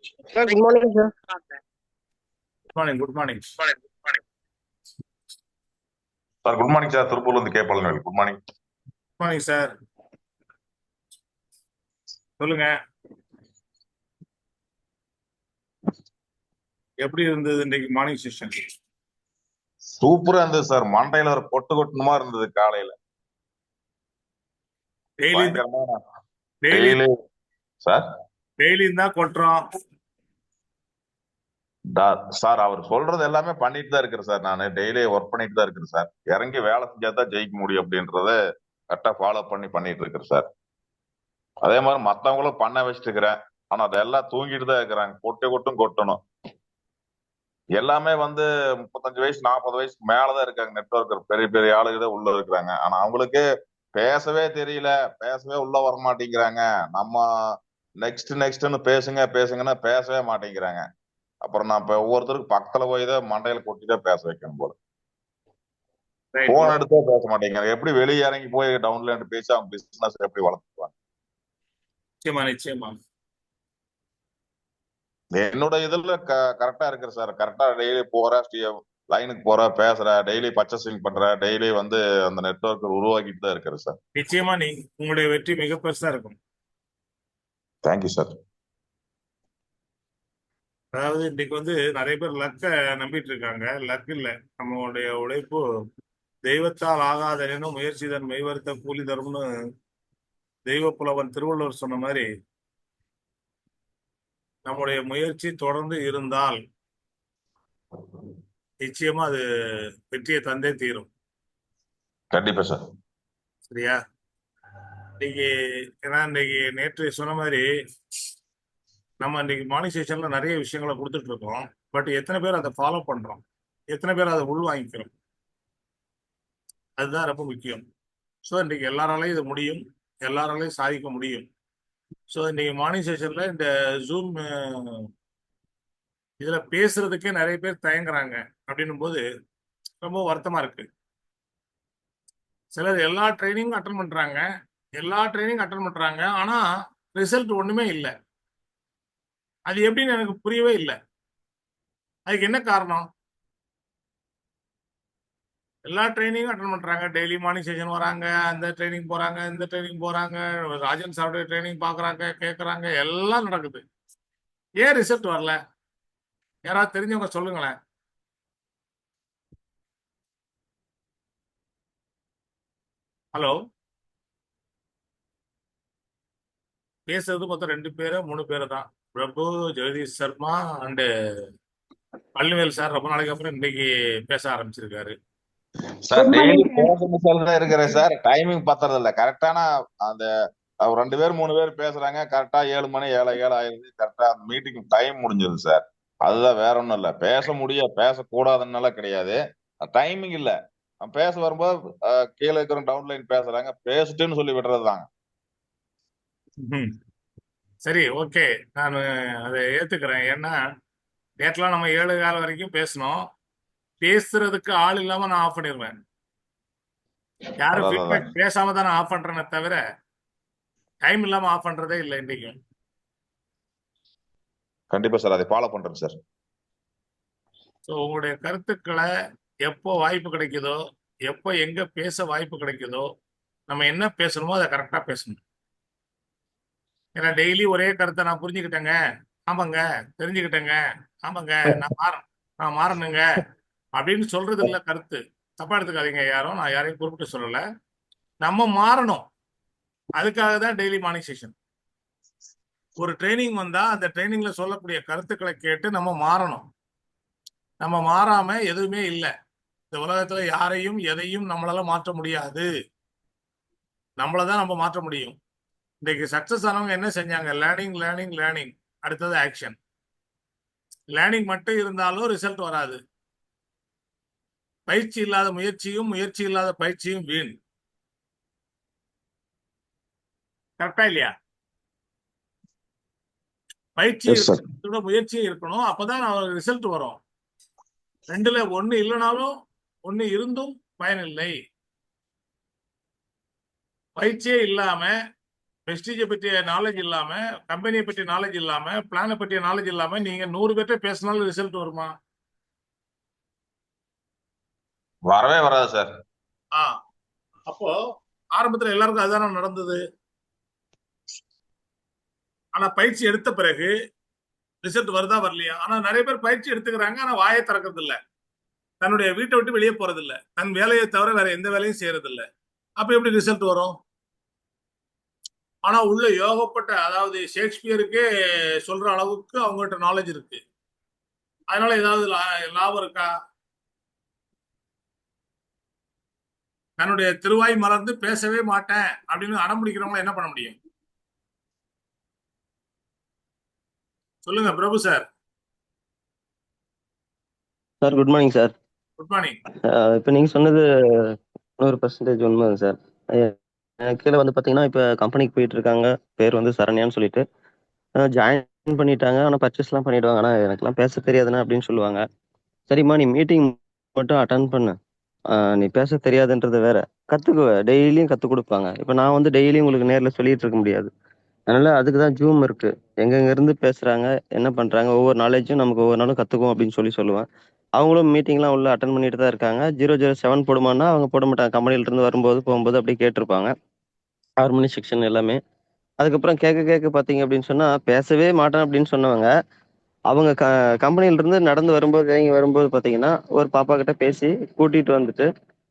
Sir, good morning, sir. Good morning. Sir good morning sir. திருப்பூர்ல இருந்து K Palanivel. Good morning. Morning sir. சொல்லுங்க, எப்படி இருந்தது இன்னைக்கு மார்னிங் செஷன்? சூப்பரா இருந்தது சார். மண்டையில ஒரு கொட்டு கொட்டுமா இருந்தது காலையில. டெய்லி பயங்கரமான டெய்லி டெய்லி சார். டெய்லி தான் கொட்டுறோம். சார் அவர் சொல்றது எல்லாமே பண்ணிட்டு தான் இருக்கிறேன் சார். நான் டெய்லி ஒர்க் பண்ணிட்டு தான் இருக்கிறேன் சார். இறங்கி வேலை செஞ்சா தான் ஜெயிக்க முடியும் அப்படின்றத கரெக்டா ஃபாலோ பண்ணிட்டு இருக்கிறேன் சார். அதே மாதிரி மத்தவங்களும் பண்ண வச்சுட்டு இருக்கிறேன். ஆனா அதெல்லாம் தூங்கிட்டு தான் இருக்கிறாங்க. கொட்டும் கொட்டணும். எல்லாமே 35 வயசு 40 வயசுக்கு மேலதான் இருக்காங்க. நெட்வொர்க்கர் பெரிய பெரிய ஆளுங்க தான் உள்ள இருக்கிறாங்க. ஆனா அவங்களுக்கு பேசவே தெரியல, பேசவே உள்ள வர மாட்டேங்கிறாங்க. நம்ம நெக்ஸ்ட்னு பேசுங்கன்னா பேசவே மாட்டேங்கிறாங்க. அப்புறம் நான் இப்ப ஒவ்வொருத்தருக்கு பக்கத்துல போய் தான் மண்டையில கொட்டிதான் பேச வைக்கணும் போல. போன் எடுத்தே பேச மாட்டேங்கிறாங்க. எப்படி வெளியே இறங்கி போய் டவுன்ல பேசி அவங்க பிசினஸ் எப்படி வளர்த்துக்குவாங்க? நிச்சயமா. என்னோட இதுல கரெக்டா இருக்கிற சார். கரெக்டா டெய்லி போற லைனுக்கு போற, பேசுற, டெய்லி பர்ச்சேசிங் பண்ற, டெய்லி அந்த நெட்வொர்க் உருவாக்கிட்டு தான் இருக்கிறேன் சார். நிச்சயமா உங்களுடைய வெற்றி மிக பெருசா இருக்கும். Thank you sir. அதாவது இன்னைக்கு நிறைய பேர் லக்க நம்பிட்டு இருக்காங்க. லக் இல்ல, நம்மளுடைய உழைப்பு தெய்வத்தால் ஆகாதனும் முயற்சி தன் மெய்வருத்த கூலி தரும்னு தெய்வ புலவன் திருவள்ளுவர் சொன்ன மாதிரி, நம்முடைய முயற்சி தொடர்ந்து இருந்தால் நிச்சயமா அது வெற்றியை தந்தே தீரும். கண்டிப்பா சார். சரியா? இன்னைக்கு நேற்று சொன்ன மாதிரி நம்ம இன்னைக்கு மார்னிங் செஷன்ல நிறைய விஷயங்களை கொடுத்துட்டு இருக்கோம். பட் எத்தனை பேர் அதை ஃபாலோ பண்றோம், எத்தனை பேர் அதை உள் வாங்கிக்கிறோம், அதுதான் ரொம்ப முக்கியம். ஸோ இன்னைக்கு எல்லாராலையும் இது முடியும், எல்லாராலையும் சாதிக்க முடியும். ஸோ இன்னைக்கு மார்னிங் செஷன்ல இந்த ஜூம் இதுல பேசுறதுக்கே நிறைய பேர் தயங்குறாங்க. அப்படின்னும் போது ரொம்ப வருத்தமா இருக்கு. சிலர் எல்லா ட்ரைனிங்கும் அட்டன் பண்றாங்க, ஆனா ரிசல்ட் ஒண்ணுமே இல்லை. அது எப்படின்னு எனக்கு புரியவே இல்லை. அதுக்கு என்ன காரணம்? எல்லா ட்ரைனிங்கும் அட்டன் பண்றாங்க, டெய்லி மார்னிங் செஷன் வராங்க, அந்த ட்ரைனிங் போறாங்க, இந்த ட்ரைனிங் போறாங்க, ராஜன் சாருடைய ட்ரைனிங் பாக்குறாங்க, கேட்கறாங்க, எல்லாம் நடக்குது. ஏன் ரிசல்ட் வரல? யாராவது தெரிஞ்சவங்க சொல்லுங்களேன். ஹலோ, பேசுறது மொத்தம் 2 பேரு 3 பேரு தான். பிரபு, ஜெகதீஷ் சர்மா அண்டு பழனிவேல் சார் ரொம்ப நாளைக்கு அப்புறம் இன்னைக்கு பேச ஆரம்பிச்சிருக்காரு. சார் டெய்லி பேசணும் இருக்கிறேன் சார். டைமிங் பத்துறது இல்ல. கரெக்டான அந்த 2 பேர் 3 பேர் பேசுறாங்க. கரெக்டா 7 மணி 7 ஆயிருது. கரெக்டா அந்த மீட்டிங் டைம் முடிஞ்சது சார். அதுதான், வேற ஒண்ணும் இல்ல. பேசக்கூடாதுன்னால கிடையாது, டைமிங் இல்ல. பேச வரும்போது கீழே இருக்கிற டவுன்லைன் பேசுறாங்க, பேசிட்டுன்னு சொல்லி விடுறதுதாங்க. சரி, ஓகே, நான் அதை ஏத்துக்கிறேன். ஏன்னா நேற்றுலாம் நம்ம 7 காலம் வரைக்கும் பேசணும். பேசுறதுக்கு ஆள் இல்லாம நான் ஆஃப் பண்ணிடுவேன். யாரும் ஃபீட்பேக் பேசாம தான் நான் ஆஃப் பண்றேனே தவிர டைம் இல்லாம ஆஃப் பண்றதே இல்லை இன்னைக்கு. கண்டிப்பா சார், அதை ஃபாலோ பண்றேன் சார். ஸோ உங்களுடைய கருத்துக்களை எப்போ வாய்ப்பு கிடைக்குதோ, எப்போ எங்க பேச வாய்ப்பு கிடைக்குதோ, நம்ம என்ன பேசணுமோ அதை கரெக்டா பேசணும். ஏன்னா டெய்லி ஒரே கருத்தை நான் புரிஞ்சுக்கிட்டேங்க, ஆமாங்க, தெரிஞ்சுக்கிட்டேங்க, ஆமாங்க, நான் மாறணுங்க அப்படின்னு சொல்றது இல்லை கருத்து. தப்பா எடுத்துக்காதீங்க யாரும், நான் யாரையும் குறிப்பிட்டு சொல்லல. நம்ம மாறணும், அதுக்காக தான் டெய்லி மார்னிங் செஷன். ஒரு ட்ரைனிங் வந்தா அந்த ட்ரைனிங்ல சொல்லக்கூடிய கருத்துக்களை கேட்டு நம்ம மாறணும். நம்ம மாறாம எதுவுமே இல்லை. இந்த உலகத்துல யாரையும் எதையும் நம்மளால மாற்ற முடியாது. நம்மளதான் நம்ம மாற்ற முடியும். இன்னைக்கு சக்சஸ் ஆனவங்க என்ன செஞ்சாங்க? லேர்னிங் லேர்னிங் லேர்னிங், அடுத்தது ஆக்ஷன். லேர்னிங் மட்டும் இருந்தாலும் ரிசல்ட் வராது. பயிற்சி இல்லாத முயற்சியும், முயற்சி இல்லாத பயிற்சியும் வீண். கரெக்டா இல்லையா? பயிற்சி முயற்சியும் இருக்கணும், அப்பதான் ரிசல்ட் வரும். 2ல 1 இல்லைனாலும் 1 இருந்தும் பயனில்லை. பயிற்சியே இல்லாம வெஸ்டீஜை பற்றிய நாலேஜ் இல்லாம, கம்பெனியை பற்றிய நாலேஜ் இல்லாம, பிளானை பற்றிய நாலேஜ் இல்லாம நீங்க 100 பேர்ட்ட பேசினாலும் ரிசல்ட் வருமா? வரவே வராது சார். ஆ அப்போ ஆரம்பத்துல எல்லாருக்கும் அதுதானே நடந்தது. ஆனா பயிற்சி எடுத்த பிறகு ரிசல்ட் வருதா வரலையா? ஆனா நிறைய பேர் பயிற்சி எடுத்துக்கிறாங்க, ஆனா வாயை திறக்கிறது இல்ல. தன்னுடைய வீட்டை விட்டு வெளியே போறது இல்ல. தன் வேலையை தவிர வேற எந்த வேலையும் செய்யறது இல்ல. அப்ப எப்படி ரிசல்ட் வரும்? ஆனா உள்ள யோகப்பட்ட, அதாவது ஷேக்ஸ்பியருக்கே சொல்ற அளவுக்கு அவங்ககிட்ட நாலேஜ் இருக்கு. அதனால ஏதாவது லாபம் இருக்கா? தன்னுடைய திருவாய் மலர்ந்து பேசவே மாட்டேன் அப்படின்னு அடம் பிடிக்கிறவங்க என்ன பண்ண முடியும்? சொல்லுங்க Prabhu sir. Sir good morning sir. Good morning. இப்போ நீங்கள் சொன்னது 100% உண்மைங்க சார். எனக்கு கீழே வந்து பார்த்தீங்கன்னா இப்போ கம்பெனிக்கு போயிட்டு இருக்காங்க. பேர் வந்து சரண்யான்னு சொல்லிட்டு ஜாயின் பண்ணிட்டாங்க. ஆனால் பர்ச்சேஸ்லாம் பண்ணிடுவாங்க. ஆனால் எனக்குலாம் பேச தெரியாதுண்ணா அப்படின்னு சொல்லுவாங்க. சரிம்மா நீ மீட்டிங் மட்டும் அட்டன் பண்ணு. நீ பேச தெரியாதுன்றது வேற. கற்றுக்குவ, டெய்லியும் கற்றுக் கொடுப்பாங்க. இப்போ நான் வந்து டெய்லியும் உங்களுக்கு நேரில் சொல்லிட்டு இருக்க முடியாது. அதனால அதுக்கு தான் ஜூம் இருக்கு. எங்கெங்க இருந்து பேசுறாங்க, என்ன பண்றாங்க, ஒவ்வொரு நாலேஜும் நமக்கு ஒவ்வொரு நாளும் கத்துக்குவோம் அப்படின்னு சொல்லுவேன். அவங்களும் மீட்டிங்லாம் உள்ள அட்டன் பண்ணிட்டு தான் இருக்காங்க. 007 போடுமான்னா அவங்க போட மாட்டாங்க. கம்பெனில இருந்து வரும்போது போகும்போது அப்படியே கேட்டிருப்பாங்க. ஹார்மோனி செக்ஷன் எல்லாமே. அதுக்கப்புறம் கேட்க கேட்க பார்த்தீங்க அப்படின்னு சொன்னா பேசவே மாட்டேன் அப்படின்னு சொன்னவங்க, அவங்க கம்பெனில இருந்து நடந்து வரும்போது இறங்கி வரும்போது பார்த்தீங்கன்னா ஒரு பாப்பா கிட்ட பேசி கூட்டிட்டு வந்துட்டு,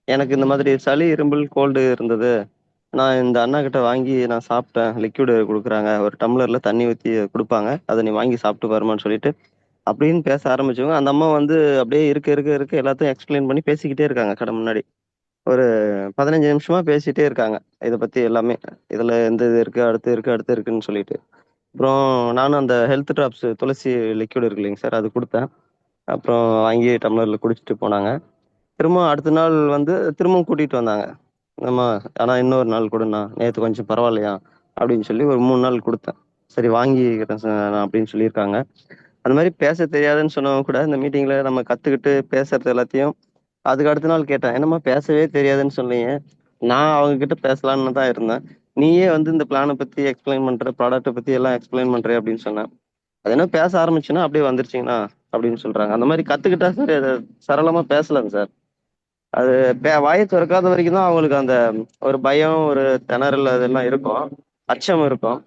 எனக்கு இந்த மாதிரி சளி, இருமல், கோல்டு இருந்தது. நான் இந்த அண்ணா கிட்ட வாங்கி நான் சாப்பிட்டேன். லிக்விடு குடுக்குறாங்க. ஒரு டம்ளர்ல தண்ணி ஊத்தி குடுப்பாங்க. அத நீ வாங்கி சாப்பிட்டு பாரும்மான்னு சொல்லிட்டு, அப்படின்னு பேச ஆரம்பிச்சவங்க, அந்த அம்மா வந்து அப்படியே இருக்க இருக்க இருக்க எல்லாத்தையும் எக்ஸ்பிளைன் பண்ணி பேசிக்கிட்டே இருக்காங்க கடை முன்னாடி. ஒரு 15 நிமிஷமா பேசிட்டே இருக்காங்க. இத பத்தி எல்லாமே. இதுல இந்த இது இருக்கு, அடுத்து இருக்கு, அடுத்து இருக்குன்னு சொல்லிட்டு. அப்புறம் நானும் அந்த ஹெல்த் ட்ராப்ஸ் துளசி லிக்விட் இருக்கு இல்லைங்க சார், அது குடுத்தேன். அப்புறம் வாங்கி டம்ளர்ல குடிச்சிட்டு போனாங்க. திரும்ப அடுத்த நாள் வந்து திரும்பவும் கூட்டிட்டு வந்தாங்க. ஆமா. ஆனா இன்னொரு நாள் குடுண்ணா. நேத்து கொஞ்சம் பரவாயில்லையா? அப்படின்னு சொல்லி ஒரு 3 நாள் குடுத்தேன். சரி வாங்கிக்கிறேன் நான் அப்படின்னு சொல்லியிருக்காங்க. அந்த மாரி பேச தெரியாதுன்னு சொன்னவங்க கூட இந்த மீட்டிங்ல நம்ம கத்துக்கிட்டு பேசுறது எல்லாத்தையும் அதுக்கு அடுத்த நாள் கேட்டேன். என்னம்மா பேசவே தெரியாதுன்னு சொன்னீங்க. நான் அவங்க கிட்ட பேசலான்னு தான் இருந்தேன். நீயே வந்து இந்த பிளான பத்தி எக்ஸ்பிளைன் பண்ற, ப்ராடக்ட்ட பத்தி எல்லாம் எக்ஸ்பிளைன் பண்ற அப்படின்னு சொன்னேன். அது என்ன பேச ஆரம்பிச்சுன்னா அப்படியே வந்துருச்சுங்கண்ணா அப்படின்னு சொல்றாங்க. அந்த மாரி கத்துக்கிட்டா சார் அது சரளமா பேசலாங்க சார். அது வாய தொறக்காத வரைக்கும் தான் அவங்களுக்கு அந்த ஒரு பயம், ஒரு திணறல் அதெல்லாம் இருக்கும். அச்சம் இருக்கும்.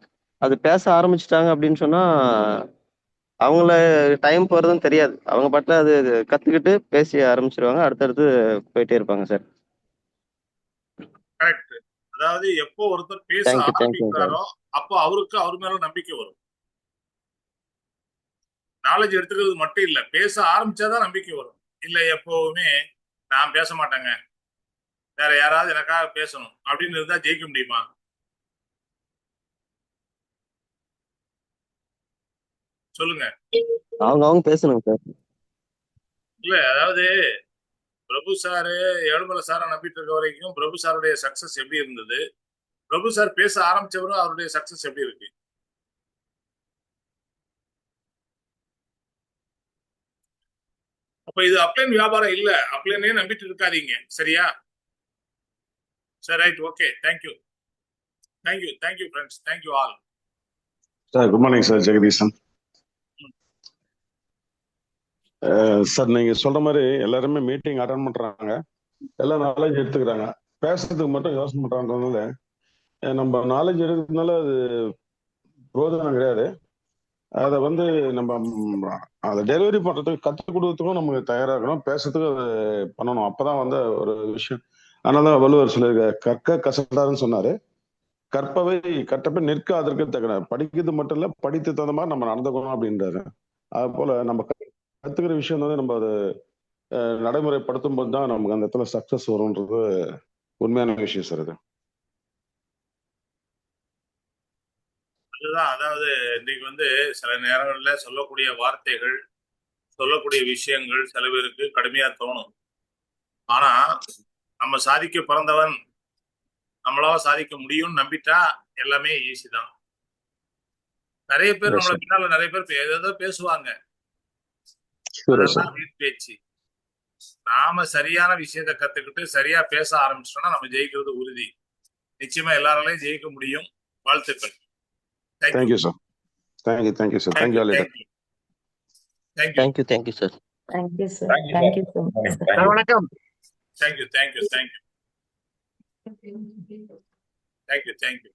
அது பேச ஆரம்பிச்சுட்டாங்க அப்படின்னு சொன்னா, அவங்கள டைம் போறதும் தெரியாது. அவங்க பாட்டுல அது கத்துக்கிட்டு பேச ஆரம்பிச்சுருவாங்க. அடுத்தடுத்து போயிட்டே இருப்பாங்க சார். கரெக்ட். அதாவது எப்போ ஒருத்தர் பேச தேங்க்யூங்க சார். ஆரம்பிக்கிறாரோ அப்போ அவருக்கு அவர் மேல நம்பிக்கை வரும். நாலேஜ் எடுத்துக்கிறது மட்டும் இல்ல, பேச ஆரம்பிச்சாதான் நம்பிக்கை வரும். இல்ல எப்பவுமே நான் பேச மாட்டேங்க, வேற யாராவது எனக்காக பேசணும் அப்படின்னு இருந்தா ஜெயிக்க முடியுமா? சொல்லுங்க. அவங்க பேசணுங்க சார். இல்ல அதாவது பிரபு சாரு, ஏழுமலை சாரை நம்பிட்டு இருக்க வரைக்கும் பிரபு சாருடைய சக்சஸ் எப்படி இருந்தது, பிரபு சார் பேச ஆரம்பிச்சவரும் அவருடைய சக்சஸ் எப்படி இருக்கு? அப்ப இது அப்ளைன் வியாபாரம் இல்ல. அப்ளைனே நம்பிட்டு இருக்காதீங்க. சரியா? சரி, right, okay, thank you. Thank you, thank you friends, thank you all. Sir good morning sir, Jagadeesan sir. நீங்க சொல்ற மாதிரி எல்லாருமே மீட்டிங் அட்டன் பண்றாங்க, எல்லா நாலேஜ் எடுத்துக்கிறாங்க, பேசுறதுக்கு மட்டும் யோசனை பண்றாங்கனால நம்ம நாலேஜ் எடுக்கிறதுனால அது பிரோஜனம் கிடையாது. அதை வந்து நம்ம அதை டெலிவரி பண்றதுக்கு கற்றுக் கொடுக்கறதுக்கும் நமக்கு தயாராகணும், பேசுறதுக்கு அது பண்ணணும். அப்பதான் வந்து ஒரு விஷயம். அதனால வள்ளுவர் சொல்லியிருக்க கற்க கசடாருன்னு சொன்னாரு. கற்பவை கற்றப்ப நிற்க அதற்கு தக்கன. படிக்கிறது மட்டும் இல்ல, படித்து தகுந்த மாதிரி நம்ம நடந்துக்கணும் அப்படின்றாரு. அது போல நம்ம கத்துக்கிற விஷயம் வந்து நம்ம அதை நடைமுறைப்படுத்தும் போது தான் நமக்கு அந்த இடத்துல சக்சஸ் வரும்ன்றது உண்மையான விஷயம் சார். இது அதுதான், அதாவது இன்னைக்கு வந்து சில நேரங்கள்ல சொல்லக்கூடிய வார்த்தைகள், சொல்லக்கூடிய விஷயங்கள் சில பேருக்கு கடுமையா தோணும். ஆனா நம்ம சாதிக்க பிறந்தவன், நம்மளால சாதிக்க முடியும்னு நம்பிட்டா எல்லாமே ஈஸி தான். நிறைய பேர் நம்மள பின்னால நிறைய பேர் ஏதோ பேசுவாங்க, அதெல்லாம் வீண் பேச்சு. நாம சரியான விஷயத்த கத்துக்கிட்டு சரியா பேச ஆரம்பிச்சிட்டோம்னா நம்ம ஜெயிக்கிறது உறுதி. நிச்சயமா எல்லாராலையும் ஜெயிக்க முடியும். வாழ்த்துக்கள். Thank you thank you sir. Thank you sir. Thank you all leader. Thank you thank you thank you sir. Thank you, sir. Thank you Thank you sir. so much, sir. Thank you. வணக்கம். Thank you thank you thank you thank you thank you